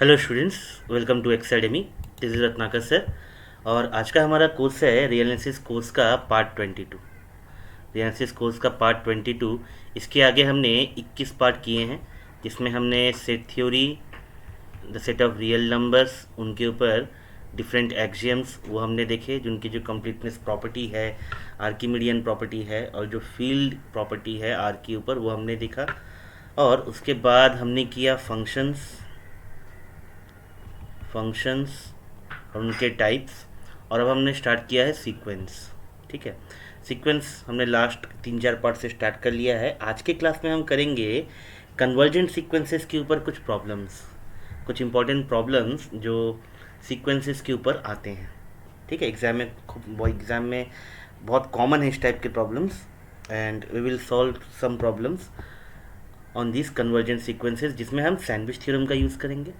Hello students, welcome to academy. This is Ratnakar sir. और आज का हमारा कोर्स है रियल एनालिसिस कोर्स का पार्ट 22। रियल एनालिसिस कोर्स का पार्ट 22। इसके आगे हमने 21 पार्ट किए हैं, जिसमें हमने set theory, the set of real numbers, उनके ऊपर डिफरेंट एक्सियम्स वो हमने देखे, जिनकी जो कंप्लीटनेस प्रॉपर्टी है, आर्किमिडियन प्रॉपर्टी है, और जो फील्ड प्रॉपर्टी है आर के ऊपर, वो हमने देखा। और उसके बाद हमने किया फंक्शंस और उनके टाइप्स। और अब हमने स्टार्ट किया है सीक्वेंस। ठीक है, सीक्वेंस हमने लास्ट 3-4 पार्ट से स्टार्ट कर लिया है। आज के क्लास में हम करेंगे कन्वर्जेंट सीक्वेंसेस के ऊपर कुछ प्रॉब्लम्स, कुछ इंपॉर्टेंट प्रॉब्लम्स जो सीक्वेंसेस के ऊपर आते हैं। ठीक है, एग्ज़ाम में बहुत कॉमन है इस टाइप के problems, and we will solve some problems on this convergent sequences, जिसमें हम सैंडविच थ्योरम का यूज़ करेंगे।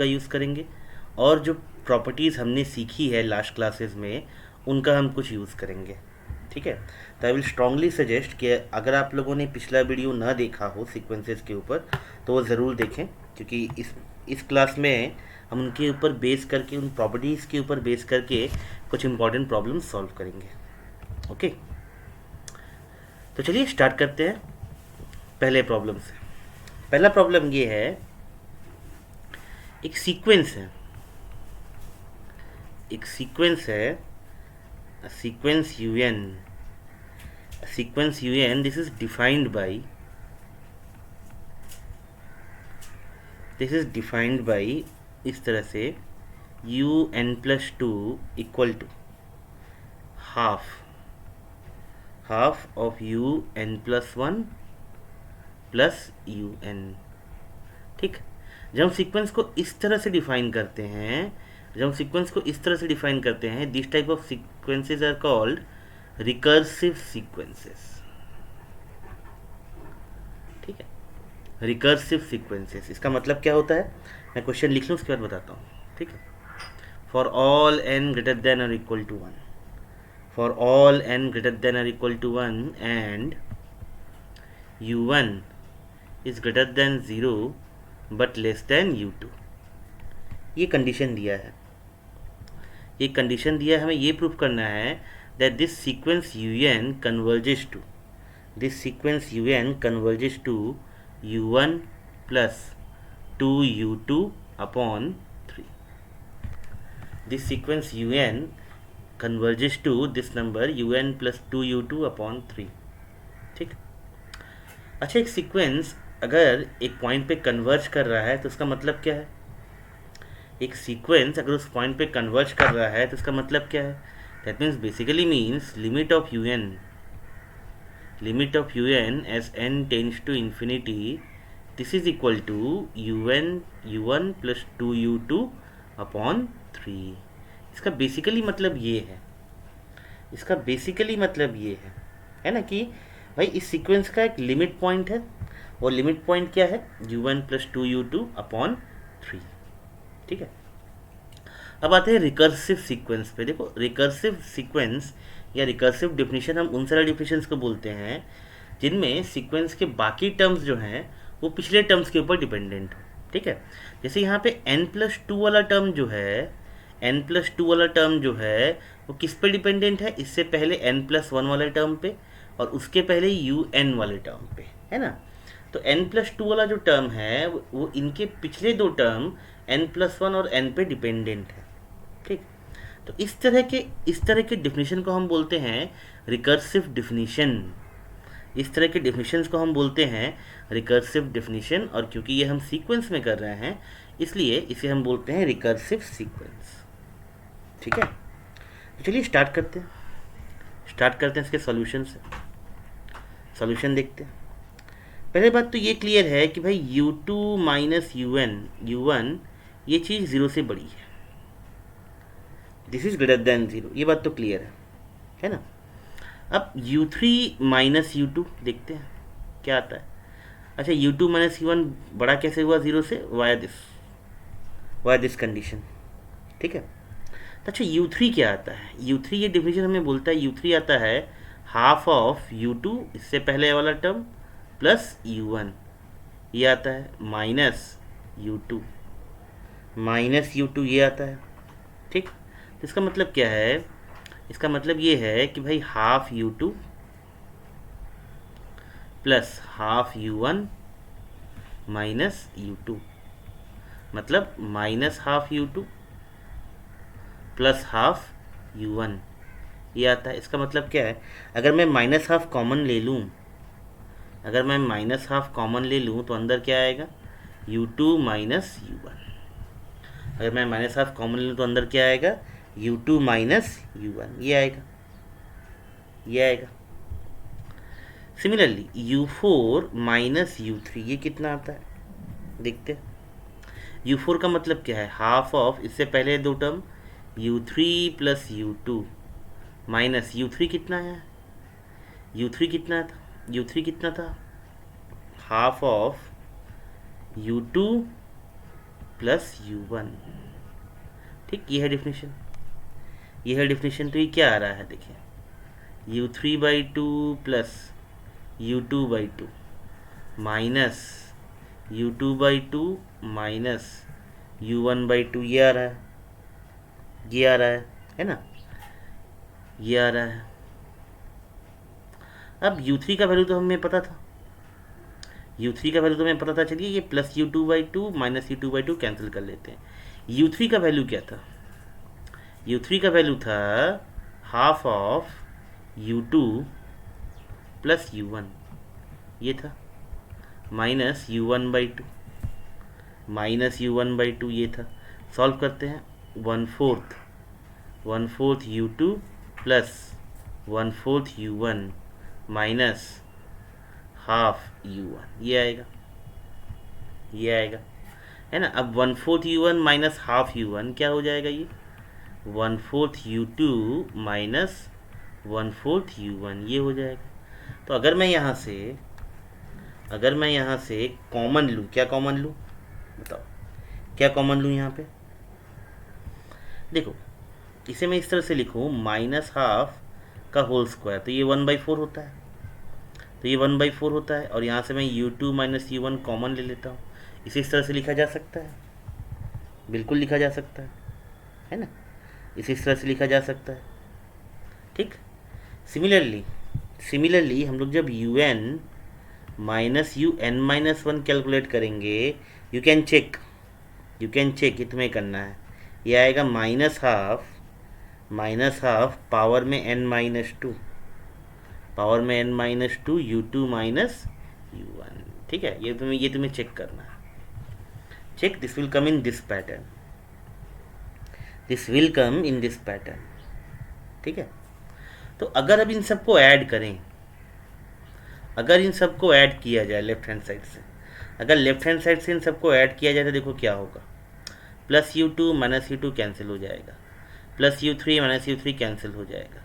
यूज़ करेंगे और जो प्रॉपर्टीज़ हमने सीखी है लास्ट क्लासेस में, उनका हम कुछ यूज़ करेंगे। ठीक है, तो आई विल स्ट्रांगली सजेस्ट कि अगर आप लोगों ने पिछला वीडियो ना देखा हो सीक्वेंसेस के ऊपर, तो वो ज़रूर देखें, क्योंकि इस क्लास में हम उनके ऊपर बेस करके, उन प्रॉपर्टीज़ के ऊपर बेस करके कुछ इंपॉर्टेंट प्रॉब्लम सॉल्व करेंगे। ओके, तो चलिए स्टार्ट करते हैं पहले प्रॉब्लम से। पहला प्रॉब्लम ये है, एक सीक्वेंस है, sequence un, this is defined by इस तरह से un+2 equal to half of un+1 plus un। ठीक, जब हम सीक्वेंस को इस तरह से डिफाइन करते हैं, this type of sequences are called recursive sequences. ठीक है, रिकर्सिव सीक्वेंसेस, इसका मतलब क्या होता है, मैं क्वेश्चन लिख लूँ उसके बाद बताता हूँ। ठीक है, for all n greater than और equal to 1, and u1 is greater than 0 but less than u2। ये कंडीशन दिया है, हमें ये प्रूफ करना है that this sequence un converges to u1 plus 2u2 upon 3। This sequence un converges to this number un plus 2u2 upon 3। ठीक, अच्छा, एक सीक्वेंस अगर एक पॉइंट पे कन्वर्ज कर रहा है तो उसका मतलब क्या है? एक सीक्वेंस अगर उस पॉइंट पे कन्वर्ज कर रहा है तो उसका मतलब क्या है? That means basically means limit of un as n tends to infinity, this is equal to u1 plus 2u2 upon 3। इसका बेसिकली मतलब ये है ना, कि भाई इस सीक्वेंस का एक लिमिट पॉइंट है, और लिमिट पॉइंट क्या है? u1 plus 2u2 upon 3। ठीक है, अब आते हैं रिकर्सिव सीक्वेंस पे। देखो, रिकर्सिव सीक्वेंस या रिकर्सिव डेफिनेशन, हम उन सारे डेफिनेशंस को बोलते हैं जिनमें सीक्वेंस के बाकी टर्म्स जो हैं वो पिछले टर्म्स के ऊपर डिपेंडेंट हो। ठीक है, जैसे यहाँ पे n+2 वाला टर्म जो है वो किस पे डिपेंडेंट है? इससे पहले n+1 वाले टर्म पे, और उसके पहले un वाले टर्म पे, है ना। तो n+2 वाला जो टर्म है वो इनके पिछले दो टर्म n+1 और n पे डिपेंडेंट है। ठीक, तो इस तरह के डेफिनेशन को हम बोलते हैं रिकर्सिव डेफिनेशन। और क्योंकि ये हम सीक्वेंस में कर रहे हैं, इसलिए इसे हम बोलते हैं रिकर्सिव सीक्वेंस। ठीक है, तो चलिए स्टार्ट करते हैं इसके सॉल्यूशन से। सॉल्यूशन देखते हैं। पहले बात तो ये क्लियर है कि भाई u2 माइनस u1 ये चीज़ 0 से बड़ी है, दिस इज ग्रेटर देन 0, ये बात तो क्लियर है ना। अब u3 माइनस u2 देखते हैं क्या आता है। अच्छा, u2 माइनस u1 बड़ा कैसे हुआ 0 से? Via this condition. ठीक है, तो अच्छा u3 क्या आता है? u3 ये डिफिनेशन हमें बोलता है, u3 आता है हाफ ऑफ u2 इससे पहले वाला टर्म प्लस u1 ये आता है -u2, -u2 ये आता है। ठीक, तो इसका मतलब क्या है? इसका मतलब ये है कि भाई ½ u2 प्लस ½ u1 -u2, मतलब -½ u2 प्लस ½ u1 ये आता है। इसका मतलब क्या है? अगर मैं -½ कॉमन ले लूँ, अगर मैं -½ कॉमन ले लूँ तो अंदर क्या आएगा? u2 -u1। अगर मैं -½ कॉमन ले लूँ तो अंदर क्या आएगा? u2 -u1 ये आएगा, ये आएगा। सिमिलरली u4 -u3 ये कितना आता है? देखते हैं। u4 का मतलब क्या है? हाफ ऑफ, इससे पहले दो term u3 plus u2 minus u3 कितना है? u3 कितना था? u3 कितना था? Half of u2 plus u1। ठीक, ये है डेफिनेशन, ये है डेफिनेशन। तो ये क्या आ रहा है? देखिए u3/2 plus u2/2 minus u2/2 minus u1/2 ये आ रहा है, ये आ रहा है ना? ये आ रहा है। अब u3 का वैल्यू तो हमें पता था, u3 का वैल्यू तो हमें पता था। चलिए ये plus u2/2 minus u2/2 cancel कर लेते हैं। u3 का वैल्यू क्या था? u3 का वैल्यू था half of u2 plus u1 ये था, माइनस u1/2 माइनस u1/2 ये था। सॉल्व करते हैं। 1/4 u2 plus 1/4 u1 minus half u1 ये आएगा, ये आएगा, है ना? अब 1/4 u1 माइनस हाफ u1 क्या हो जाएगा? ये 1/4 u2 माइनस 1/4 u1 ये हो जाएगा। तो अगर मैं यहाँ से, अगर मैं यहाँ से कॉमन लूँ, क्या कॉमन लूँ बताओ? क्या कॉमन लूँ यहाँ पे? देखो, इसे मैं इस तरह से लिखूँ -½ का होल स्क्वायर, तो ये 1/4 होता है, तो ये 1/4 होता है। और यहाँ से मैं u2 माइनस u1 कॉमन ले लेता हूँ। इसे इस तरह से लिखा जा सकता है, बिल्कुल लिखा जा सकता है ना? इसे इस तरह से लिखा जा सकता है। ठीक, सिमिलरली, सिमिलरली हम लोग जब un माइनस un-1 कैलकुलेट करेंगे, you can check, you can check, ये तुम्हें करना है। ये आएगा -½ पावर में n-2, पावर में n-2 u2 माइनस u1। ठीक है, ये तुम्हें चेक करना है। Check, this will come in this pattern, this will come in this pattern. ठीक है, तो अगर अब इन सबको ऐड करें, अगर इन सबको ऐड किया जाए लेफ्ट हैंड साइड से, अगर लेफ्ट हैंड साइड से इन सबको ऐड किया जाए तो देखो क्या होगा? Plus u2 minus u2 cancel हो जाएगा, plus u3 minus u3 cancel हो जाएगा,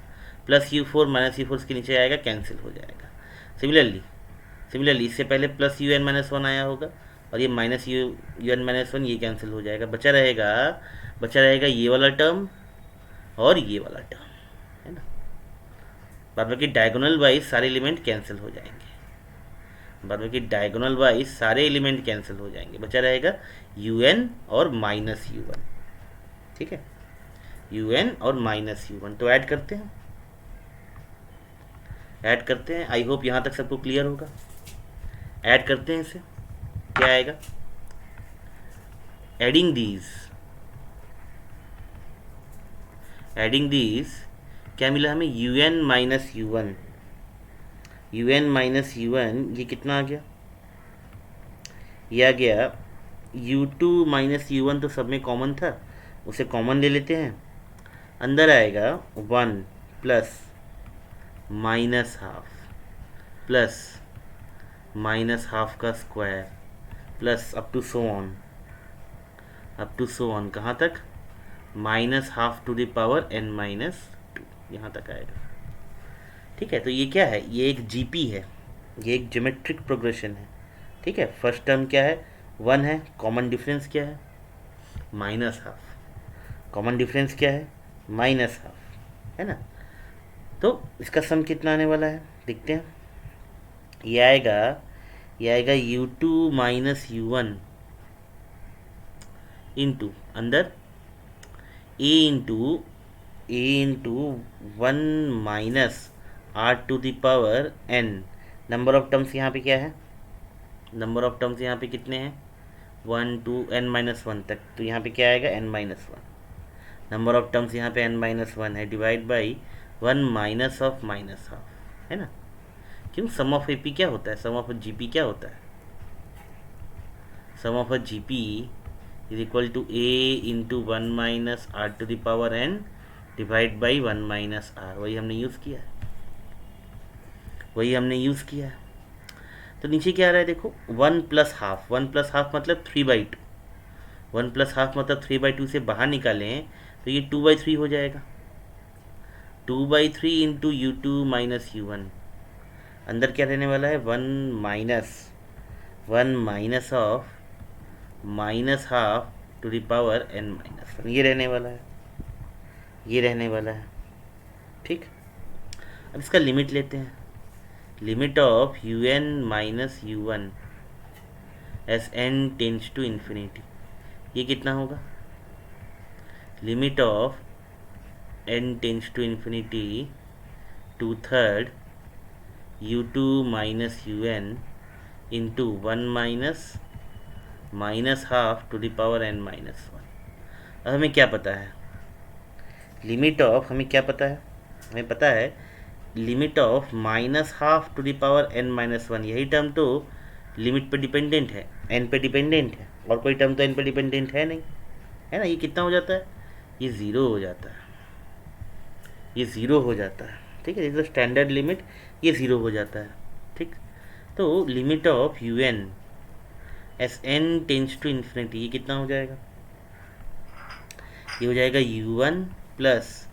प्लस u4 माइनस u4 इसके नीचे आएगा, कैंसिल हो जाएगा। सिमिलरली, सिमिलरली इससे पहले प्लस un-1 आया होगा और ये माइनस un-1 ये कैंसिल हो जाएगा। बचा रहेगा, बचा रहेगा ये वाला टर्म और ये वाला टर्म, है ना? बाद बाकी डायगोनल वाइज सारे एलिमेंट कैंसिल हो जाएंगे, बाद बाकी डायगोनल वाइज सारे एलिमेंट कैंसिल हो जाएंगे। बचा रहेगा un और माइनस u1। ठीक है, un और माइनस u1। तो ऐड करते हैं, ऐड करते हैं। आई होप यहाँ तक सबको क्लियर होगा। ऐड करते हैं इसे, क्या आएगा? एडिंग दीज क्या मिला हमें? un minus u1, un minus u1 ये कितना आ गया? ये आ गया u2 माइनस u1, तो सब में कॉमन था, उसे कॉमन ले लेते हैं। अंदर आएगा 1 प्लस -½ प्लस -½ का square plus up to so on, up to so on कहाँ तक? -½ टू द पावर n-2 यहाँ तक आएगा। ठीक है, तो ये क्या है? ये एक जीपी है, ये एक ज्योमेट्रिक प्रोग्रेशन है। ठीक है, फर्स्ट टर्म क्या है? 1 है, कॉमन डिफरेंस क्या है? -½ कॉमन डिफरेंस क्या है? -½ है ना? तो इसका सम कितना आने वाला है देखते हैं। ये ये आएगा u2 माइनस u1 इंटू अंदर a into 1 minus r to the power n। Number of terms यहाँ पे क्या है, नंबर ऑफ टर्म्स यहाँ पे कितने हैं, 1 2 n माइनस 1 तक, तो यहाँ पे क्या आएगा n minus 1। Number of terms यहाँ पे n माइनस 1 है, divide by 1 minus of minus half, है ना। क्यों, सम ऑफ एपी क्या होता है, सम ऑफ जीपी क्या होता है, sum of GP is equal to a into 1 minus r to the power n divide by 1 minus r। वही हमने यूज़ किया है, वही हमने यूज़ किया है। तो नीचे क्या आ रहा है देखो, 1 प्लस हाफ, 1 प्लस हाफ मतलब 3/2, 1 प्लस हाफ मतलब 3/2 से बाहर निकालें तो ये 2/3 हो जाएगा, 2/3 इंटू u2 माइनस u1। अंदर क्या रहने वाला है, 1 minus of minus half to the power n minus 1, ये रहने वाला है, ये रहने वाला है। ठीक, अब इसका लिमिट लेते हैं, limit of un minus u1 as n tends to infinity, ये कितना होगा, limit of n tends to infinity 2/3 u2 minus un into 1 minus half to the power n minus 1। अब हमें क्या पता है, लिमिट ऑफ, हमें क्या पता है, हमें पता है limit of minus half to the power n minus 1। यही टर्म तो लिमिट पे डिपेंडेंट है, n पे डिपेंडेंट है, और कोई टर्म तो n पे डिपेंडेंट है नहीं, है ना। ये कितना हो जाता है, ये ज़ीरो हो जाता है, ये ज़ीरो हो जाता है। ठीक है, दिस स्टैंडर्ड लिमिट, ये ज़ीरो हो जाता है। ठीक, तो limit of un as n tends to infinity, ये कितना हो जाएगा, ये हो जाएगा u1 plus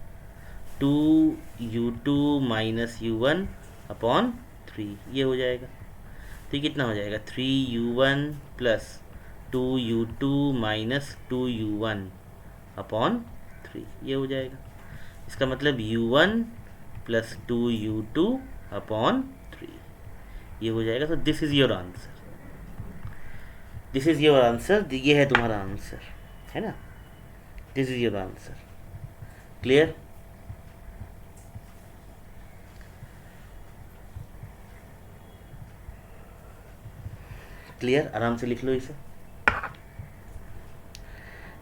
2u2 minus u1 upon 3, ये हो जाएगा। तो ये कितना हो जाएगा, 3u1 plus 2u2 minus 2u1 upon 3, ये हो जाएगा। इसका मतलब u1 प्लस 2u2 अपॉन 3, ये हो जाएगा। तो this is your answer, this is your answer, ये है तुम्हारा आंसर, है ना, this is your answer. Clear, clear, आराम से लिख लो इसे,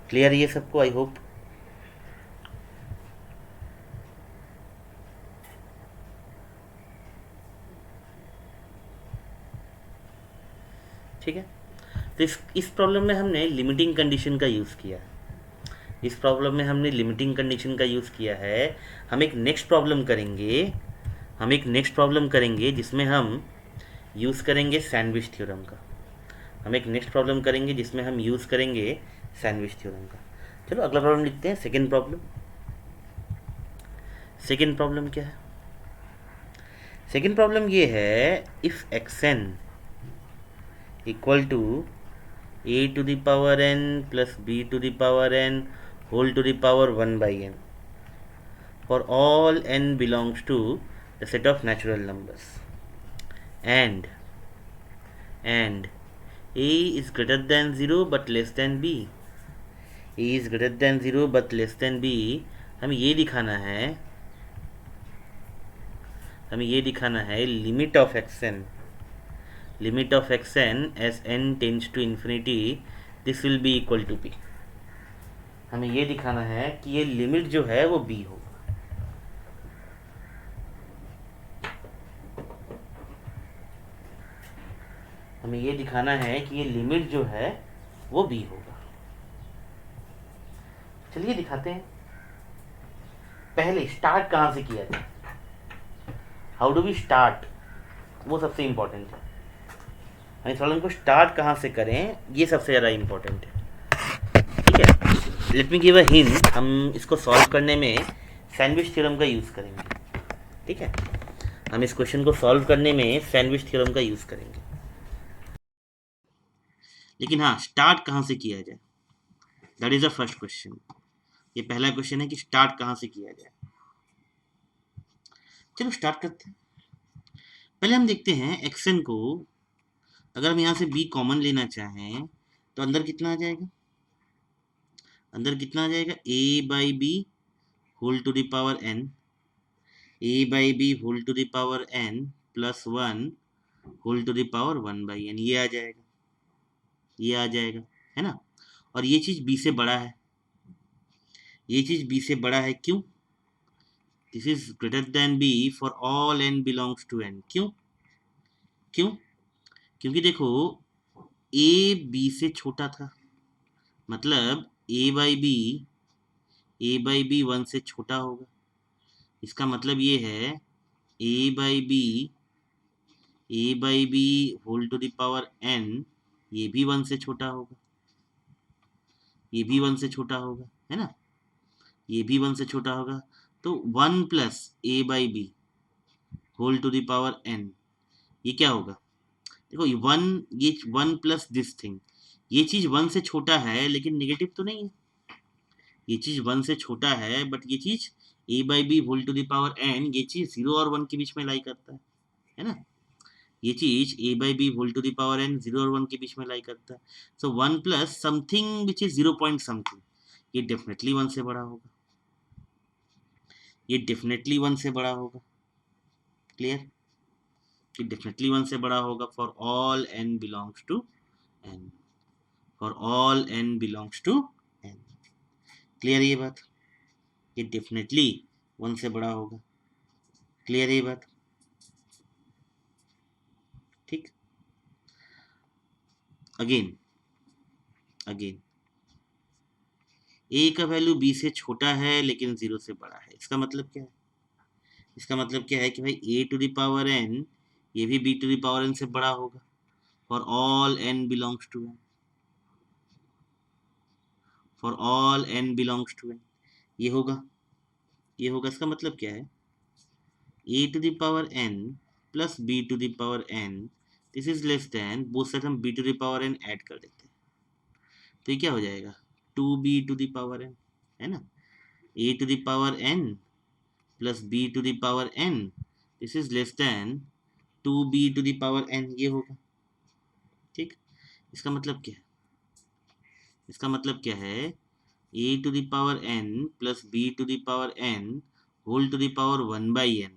क्लियर ये सबको, आई होप। ठीक है, तो इस प्रॉब्लम में हमने लिमिटिंग कंडीशन का यूज़ किया है, इस प्रॉब्लम में हमने लिमिटिंग कंडीशन का यूज़ किया है। हम एक नेक्स्ट प्रॉब्लम करेंगे, हम एक नेक्स्ट प्रॉब्लम करेंगे जिसमें हम यूज़ करेंगे सैंडविच थ्योरम का, हम एक नेक्स्ट प्रॉब्लम करेंगे जिसमें हम यूज़ करेंगे सैंडविच थ्योरम का। चलो अगला प्रॉब्लम लिखते हैं, सेकेंड प्रॉब्लम। सेकेंड प्रॉब्लम क्या है, सेकेंड प्रॉब्लम ये है, if xn equal to a to the power n plus b to the power n whole to the power 1/n for all n belongs to the set of natural numbers and a is greater than 0 but less than b, a is greater than 0 but less than b। हमें ये दिखाना है, हमें ये दिखाना है limit of xn, limit of xn as n tends to infinity this will be equal to b। हमें ये दिखाना है कि ये लिमिट जो है वो b होगा, हमें ये दिखाना है कि ये लिमिट जो है वो b होगा। चलिए दिखाते हैं। पहले स्टार्ट कहाँ से किया जाए, हाउ डू वी स्टार्ट, वो सबसे इम्पोर्टेंट है। हम इस प्रॉब्लम को स्टार्ट कहाँ से करें, ये सबसे ज़्यादा इम्पोर्टेंट है। ठीक है, let me give a hint, हम इसको सॉल्व करने में सैंडविच थ्योरम का यूज़ करेंगे। ठीक है, हम इस क्वेश्चन को सॉल्व करने में सैंडविच थ्योरम का यूज़ करेंगे। लेकिन हाँ, स्टार्ट कहाँ से किया जाए, that is the first question. ये पहला क्वेश्चन है कि स्टार्ट कहाँ से किया जाए। चलो स्टार्ट करते हैं। पहले हम देखते हैं एक्सन को, अगर हम यहाँ से b कॉमन लेना चाहें तो अंदर कितना आ जाएगा, अंदर कितना आ जाएगा, a by b whole to the power n, a by b whole to the power n plus 1 whole to the power 1 by n, ये आ जाएगा, ये आ जाएगा, है ना। और ये चीज b से बड़ा है, ये चीज b से बड़ा है, क्यों, this is greater than b for all n belongs to n, क्यों, क्यों, क्योंकि देखो a b से छोटा था, मतलब a बाई बी 1 से छोटा होगा, इसका मतलब ये है a by b whole to the power n, ये भी 1 से छोटा होगा, ये भी 1 से छोटा होगा, है ना, ये भी 1 से छोटा होगा। तो 1 plus a by b whole to the power n, ये क्या होगा, देखो ये 1, ये 1 प्लस दिस थिंग, ये चीज 1 से छोटा है लेकिन नेगेटिव तो नहीं है, ये चीज 1 से छोटा है बट ये चीज a by b whole to the power n, ये चीज 0 और 1 के बीच में लाई करता है ना, ये चीज a by b whole to the power n 0 और 1 के बीच में लाई करता है। सो 1 plus something which is 0 point something, ये डेफिनेटली 1 से बड़ा होगा, ये डेफिनेटली 1 से बड़ा होगा, क्लियर, ये डेफिनेटली 1 से बड़ा होगा for all n belongs to n, for all n belongs to n, clear ये बात, ये डेफिनेटली 1 से बड़ा होगा, क्लियर ये बात, ठीक। अगेन अगेन a का वैल्यू b से छोटा है लेकिन 0 से बड़ा है, इसका मतलब क्या है, इसका मतलब क्या है कि भाई a to the power n ये भी b to the power n से बड़ा होगा for all n belongs to n, for all n belongs to n, ये होगा, ये होगा, इसका मतलब क्या है, a to the power n plus b to the power n, this is less than, both side हम b to the power n add कर देते हैं, तो ये क्या हो जाएगा, 2b to the power n, है ना, a to the power n plus b to the power n, this is less than 2b to the power n, ये होगा, ठीक। इसका मतलब क्या है, इसका मतलब क्या है, a to the power n plus b to the power n whole to the power 1 by n,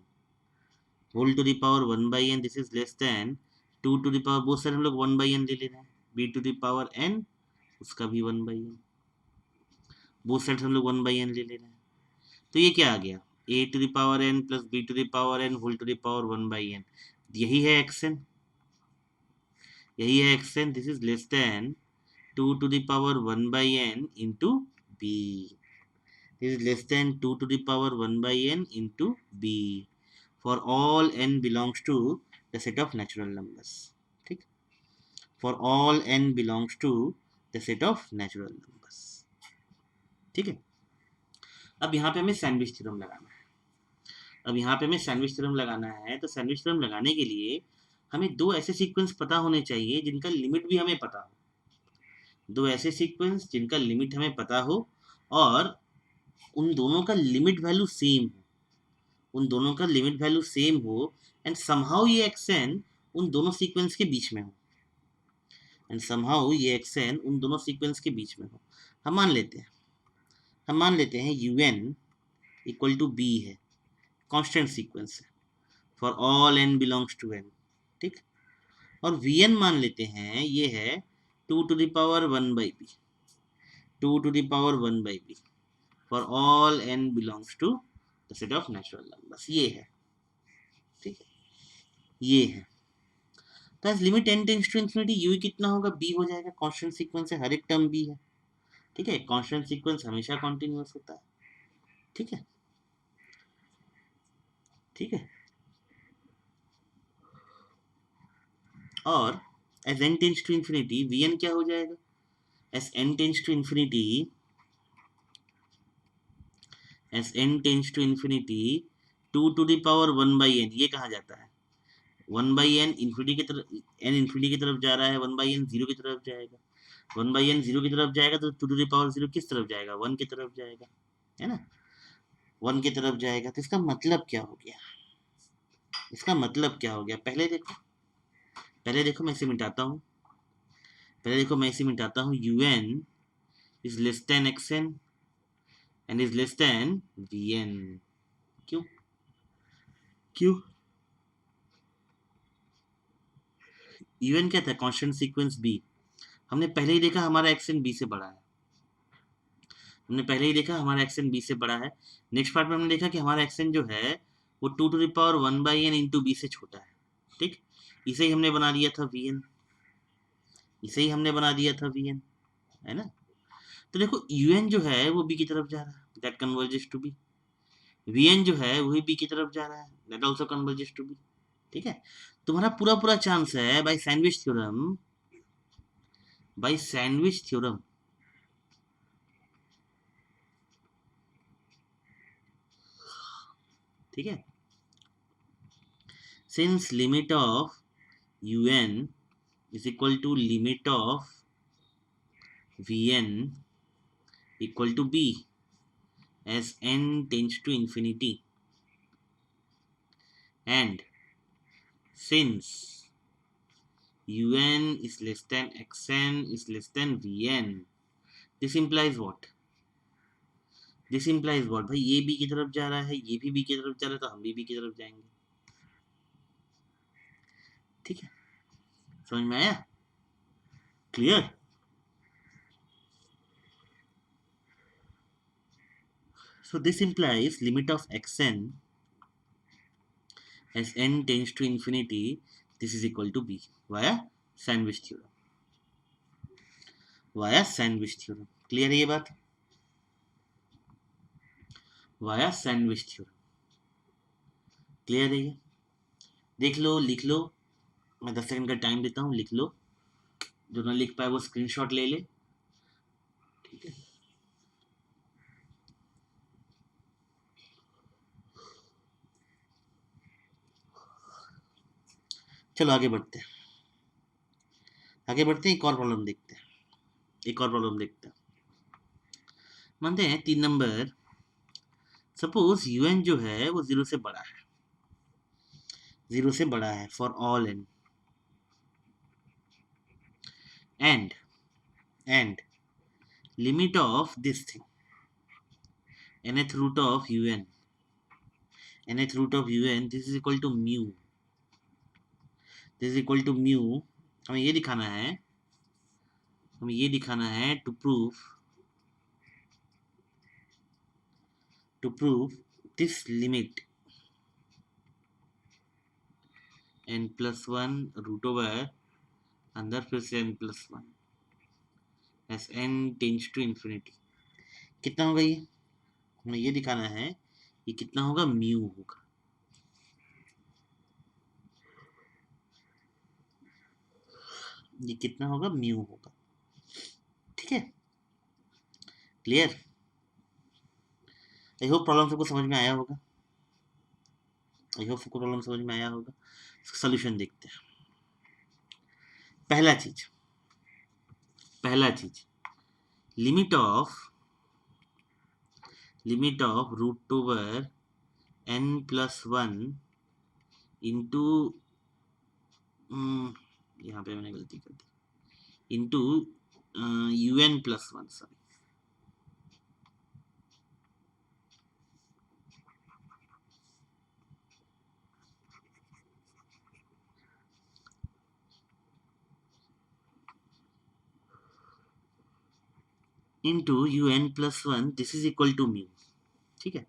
whole to the power 1 by n, this is less than 2 to the power, बहुत सारे हम लोग 1 बाई n ले ले रहे हैं, b to the power n उसका भी 1 बाई n, बोथ साइड हम लोग 1 बाई n ले ले रहे हैं, तो ये क्या आ गया, a to the power n plus b to the power n whole to the power 1 by n, यही है xn, यही है xn, this is less than 2 to the power 1 by n into b, this is less than 2 to the power 1 by n into b for all n belongs to the set of natural numbers, ठीक, for all n belongs to the set of natural numbers, ठीक है। अब यहाँ पे हमें sandwich theorem लगाना है, अब यहाँ पे हमें सैंडविच थ्योरम लगाना है, तो सैंडविच थ्योरम लगाने के लिए हमें दो ऐसे सीक्वेंस पता होने चाहिए जिनका लिमिट भी हमें पता हो, दो ऐसे सीक्वेंस जिनका लिमिट हमें पता हो और उन दोनों का लिमिट वैल्यू सेम हो, उन दोनों का लिमिट वैल्यू सेम हो एंड समहाउ ये एक्सएन उन दोनों सीक्वेंस के बीच में हो, एंड समहाउ ये एक्सएन उन दोनों सीक्वेंस के बीच में हो। हम मान लेते हैं, हम मान लेते हैं un इक्वल टू b है, कांस्टेंट सीक्वेंस है for all n belongs to n, ठीक, और vn मान लेते हैं ये है 2 to the power 1 by b, 2 to the power 1 by b for all n belongs to the set of natural numbers, ये है, ठीक है, ये है। तो as limit n tends to infinity u कितना होगा, b हो जाएगा, कांस्टेंट सीक्वेंस है, हर एक टर्म b है, ठीक है, कांस्टेंट सीक्वेंस हमेशा कॉन्टिन्यूअस होता है, ठीक है, ठीक है। और as n tends to infinity vn क्या हो जाएगा, as n tends to infinity, as n tends to infinity 2 to the power 1 by n, ये कहाँ जाता है, 1 बाई n इंफिनिटी की तरफ, n इंफिनिटी की तरफ जा रहा है, 1 बाई n 0 की तरफ जाएगा, 1 बाई n 0 की तरफ जाएगा तो 2 टू द पावर 0 किस तरफ जाएगा, 1 की तरफ जाएगा, है ना, 1 की तरफ जाएगा, तो इसका मतलब क्या हो गया, इसका मतलब क्या हो गया, पहले देखो, पहले देखो मैं इसे मिटाता हूँ, पहले देखो मैं इसे मिटाता हूँ। un is less then xn and is less then vn। क्यों क्यों? un क्या था? Constant sequence b। हमने पहले ही देखा हमारा xn b से बड़ा है, हमने पहले ही देखा हमारा xn b से बड़ा है। नेक्स्ट पार्ट में हमने देखा कि हमारा xn जो है वो 2⁻1/n इंटू b से छोटा है। ठीक, इसे ही हमने बना दिया था vn, इसे ही हमने बना दिया था vn, है ना। तो देखो un जो है वो b की तरफ जा रहा है, that converges to b। vn जो है वही b की तरफ जा रहा है, that also converges to b। ठीक है, तुम्हारा पूरा पूरा चांस है by sandwich theorem, by sandwich theorem, ठीक है। Since limit of un is equal to limit of vn equal to b as n tends to infinity, and since un is less than xn is less than vn, this implies what? This implies what भाई? ये B की तरफ जा रहा है, ये भी B की तरफ जा रहा है, तो हम भी बी की तरफ जाएंगे। ठीक है, समझ में आया? Clear? So this implies limit of xn as n tends to infinity, this is equal to b via sandwich theorem, via sandwich theorem। Clear है ये बात? Via sandwich theorem. क्लियर है ये? देख लो, लिख लो, मैं 10 सेकंड का टाइम देता हूँ, लिख लो, जो ना लिख पाए वो स्क्रीनशॉट ले ले। ठीक है, चलो आगे बढ़ते हैं, आगे बढ़ते हैं, एक और प्रॉब्लम देखते हैं, एक और प्रॉब्लम देखते हैं। मानते हैं 3 नंबर, सपोज un जो है वो 0 से बड़ा है, 0 से बड़ा है for all n, and limit of this thing nth root of un, nth root of un, this is equal to mu, this is equal to mu। हमें ये दिखाना है, हमें ये दिखाना है to prove this limit n+1 root over अंदर फिर से n+1 as n tends to infinity. कितना होगा ये? हमें ये दिखाना है ये कितना होगा, म्यू होगा। ये कितना होगा, म्यू होगा। ठीक है, क्लियर? आई होप प्रॉब्लम सबको समझ में आया होगा, आई होप सबको प्रॉब्लम समझ में आया होगा। सोल्यूशन देखते हैं। पहला चीज, limit of root over n+1 into, यहाँ पे मैंने गलती कर दी, into un+1, sorry, into un+1, this is equal to mu. ठीक है,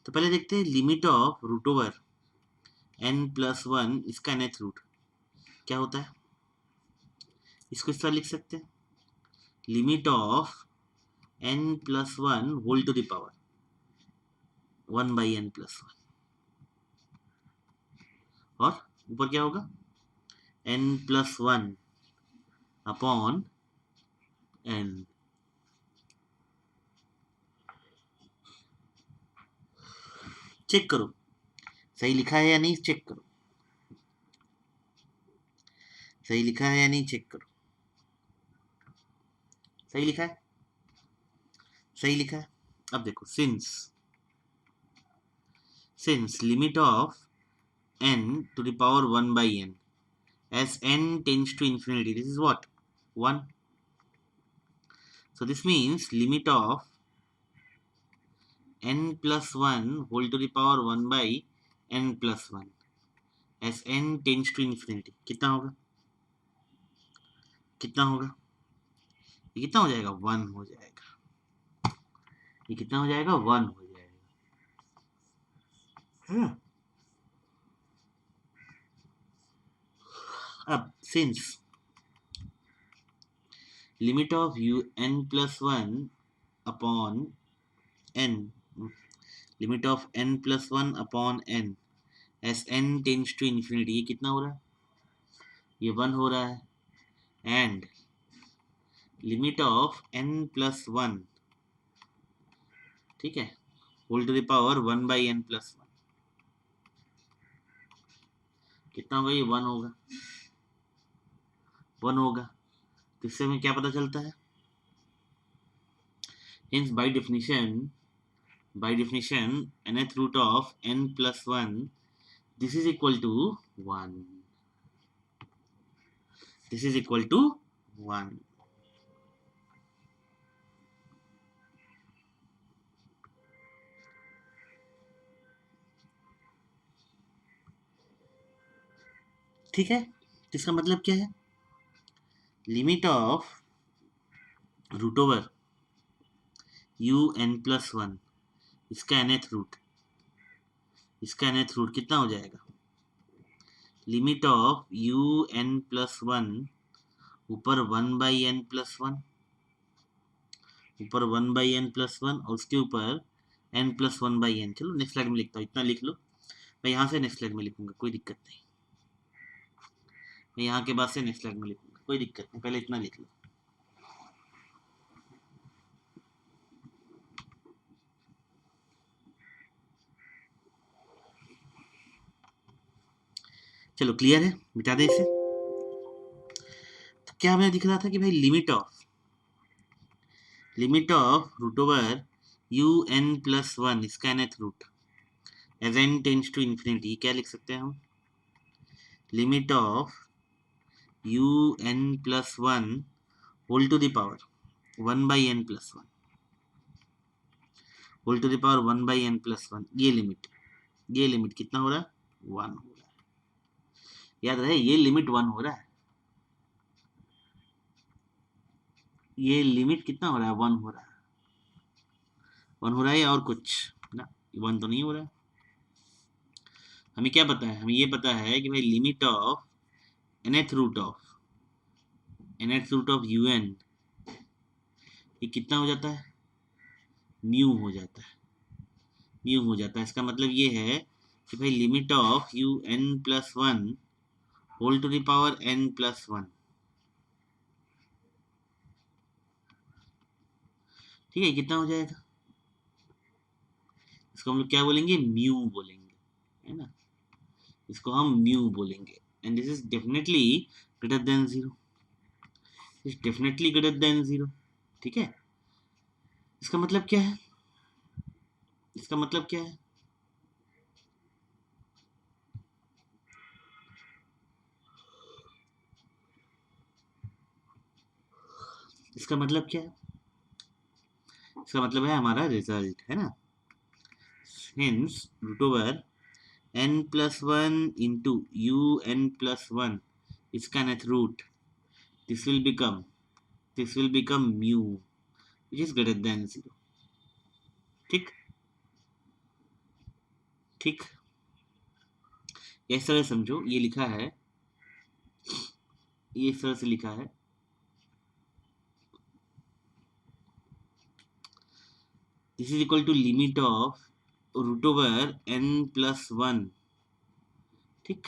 तो पहले देखते हैं limit of root over n+1, इसका nth रूट क्या होता है, इसको इस तरह लिख सकते हैं, limit of n+1 whole to the power 1/n+1, और ऊपर क्या होगा, n+1 अपॉन n। चेक करो सही लिखा है या नहीं, चेक करो सही लिखा है या नहीं, चेक करो। सही लिखा है, सही लिखा है। अब देखो, since limit of n to the power 1/n as n tends to infinity. This is what? 1. So this means limit of n plus 1 whole to the power 1 by n plus 1 as n tends to infinity. कितना होगा? कितना होगा? ये कितना हो जाएगा? 1 हो जाएगा। ये कितना हो जाएगा? 1 हो जाएगा, है ना? अब since limit of u n plus 1 upon n, limit of n plus 1 upon n as n tends to infinity, ये कितना हो रहा है? ये 1 हो रहा है, and limit of n plus 1, ठीक है, whole to the power 1 by n plus 1, कितना होगा? ये 1 होगा, 1 होगा। तो इससे हमें क्या पता चलता है? Hence by definition nth root of n plus 1, this is equal to 1. This is equal to 1. ठीक है, इसका मतलब क्या है? Limit of root over u n plus 1, इसका nth रूट, इसका nth रूट कितना हो जाएगा? Limit of u n plus 1 ऊपर 1 बाई एन प्लस 1, ऊपर 1 बाई एन प्लस 1 और उसके ऊपर n प्लस 1 बाई एन। चलो नेक्स्ट स्लाइड में लिखता हूँ, इतना लिख लो, मैं यहाँ से नेक्स्ट स्लाइड में लिखूंगा, कोई दिक्कत नहीं। मैं यहाँ के बाद से नेक्स्ट स्लाइड में लिखूंगा, कोई दिक्कत नहीं, पहले इतना लिख लो। चलो क्लियर है, मिटा दे इसे। तो क्या हमें दिख रहा था कि भाई limit of root over u n plus 1, इसका nth root as n tends to infinity, क्या लिख सकते हैं हम? Limit of u n plus 1 whole to the power 1 by n plus 1, whole to the power 1 by n plus 1, ये limit कितना हो रहा है? 1 हो रहा है। याद रहे, ये लिमिट 1 हो रहा है, ये लिमिट कितना हो रहा है? 1 हो रहा है, 1 हो रहा है या और कुछ ना? 1 तो नहीं हो रहा है। हमें क्या पता है? हमें ये पता है कि भाई limit of nth root of u n, ये कितना हो जाता है? म्यू हो जाता है, म्यू हो जाता है। इसका मतलब ये है कि भाई limit of u n plus 1 whole to the power n plus 1, ठीक है, कितना हो जाएगा? इसको हम लोग क्या बोलेंगे? म्यू बोलेंगे, है ना? इसको हम म्यू बोलेंगे, and this is definitely greater than 0, is definitely greater than 0, ठीक है। इसका मतलब क्या है? इसका मतलब क्या है? इसका मतलब क्या है? इसका मतलब है हमारा रिजल्ट, है ना? Hence root over n plus 1 into u n plus 1, इसका nth root, this will become mu, which is greater than 0, ठीक ठीक। इस तरह समझो, ये लिखा है, ये इस तरह से लिखा है, this is equal to limit of root over n plus 1, ठीक,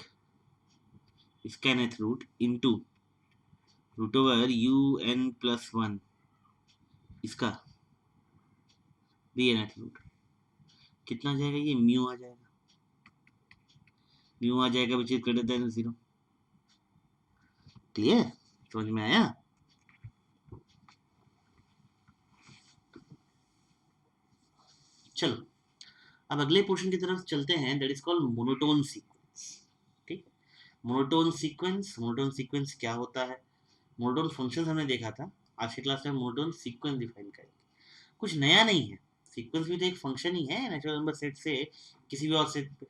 इसका nth root into root over u n plus 1, इसका भी nth रूट, कितना आ जाएगा? ये म्यू आ जाएगा, म्यू आ जाएगा, which is greater than 0। Clear? समझ में आया? चलो अब अगले पोर्शन की तरफ चलते हैं, that is called monotone sequence, ठीक। मोनोटोन सीक्वेंस क्या होता है? मोनोटोन फंक्शन हमने देखा था, आज की क्लास में मोनोटोन सीक्वेंस डिफाइन करेंगे। कुछ नया नहीं है, सीक्वेंस भी तो एक फंक्शन ही है नेचुरल नंबर सेट से किसी भी और सेट पे,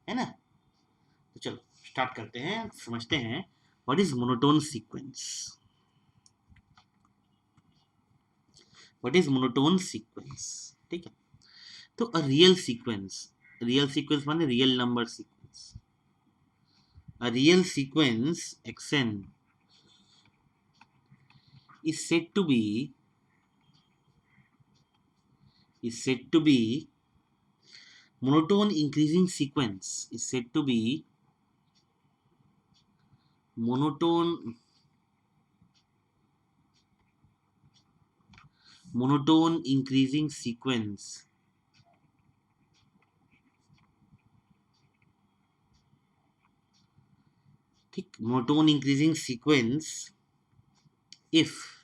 है ना? तो चलो स्टार्ट करते हैं, समझते हैं what is monotone sequence. What is monotone sequence? ठीक है, तो अ रियल सीक्वेंस माने real number sequence. A real sequence xn is said to be monotone increasing sequence is said to be monotone increasing sequence ठीक, monotone increasing sequence if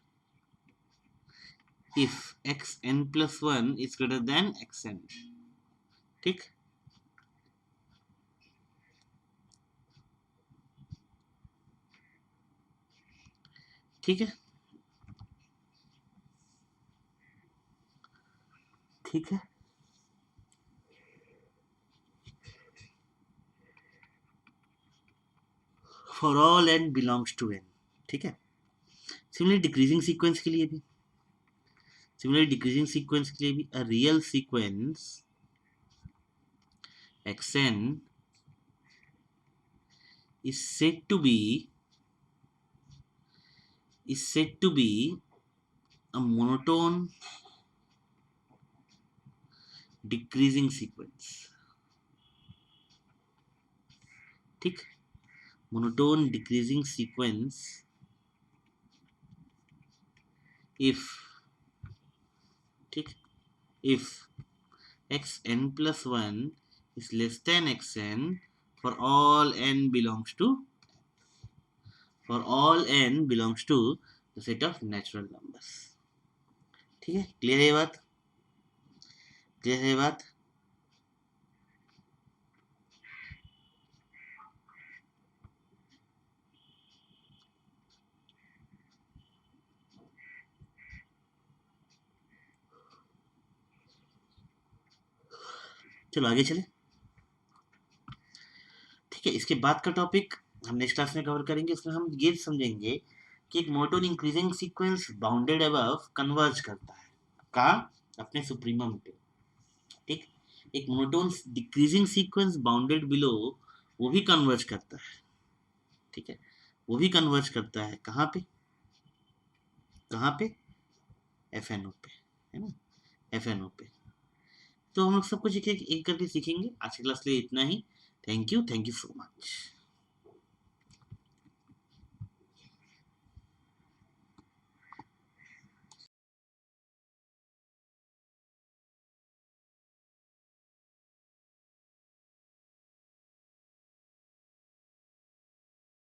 xn plus 1 is greater than xn। ठीक, ठीक है, ठीक है, for all n belongs to n। ठीक है, similarly decreasing sequence के लिए भी, a real sequence xn is said to be a monotone decreasing sequence। ठीक, monotone decreasing sequence if ठीक if xn plus 1 is less than xn for all n belongs to the set of natural numbers। ठीक है, clear है ये बात? Clear है ये बात? चलो आगे चले। ठीक है, इसके बाद का टॉपिक हम नेक्स्ट क्लास में कवर करेंगे। इसमें हम ये समझेंगे कि एक monotone increasing sequence bounded above converge करता है कहाँ? अपने सुप्रीमम पे। ठीक, एक monotone decreasing sequence bounded below वो भी कन्वर्ज करता है। ठीक है, वो भी कन्वर्ज करता है कहाँ पे? कहाँ पे? एफ पे, है ना? एफ पे। तो हम लोग सब कुछ एक एक करके सीखेंगे। आज की क्लास के लिए इतना ही। Thank you so much.